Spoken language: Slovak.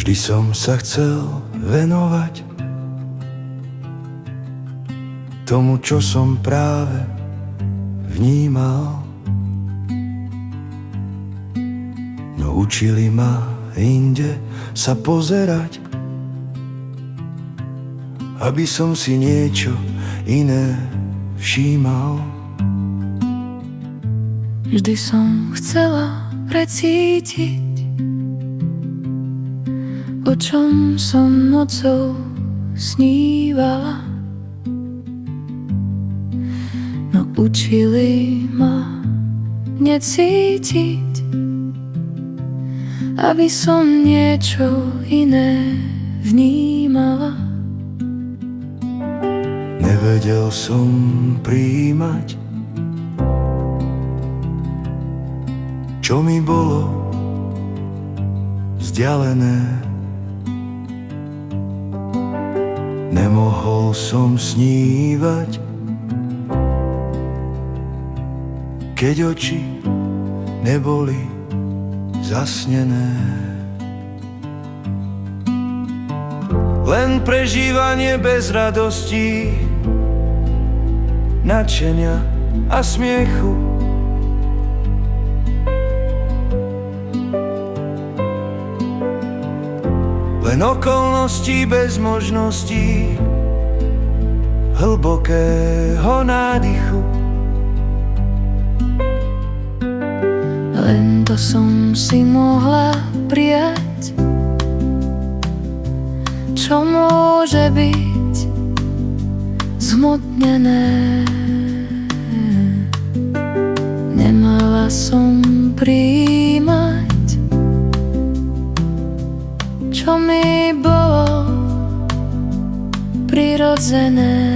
Vždy som sa chcel venovať tomu, čo som práve vnímal. No učili ma inde sa pozerať, aby som si niečo iné všímal. Vždy som chcela precítiť, o čom som nocou snívala. No učili ma necítiť, aby som niečo iné vnímala. Nevedel som prijímať, čo mi bolo vzdialené. Nemohol som snívať, keď oči neboli zasnené. Len prežívanie bez radosti, nadšenia a smiechu. Len okolnosti bez možností hlbokého nádychu. Len to som si mohla prijať, čo môže byť zhmotnené. Nemala som prijímať, čo mi bolo prirodzené.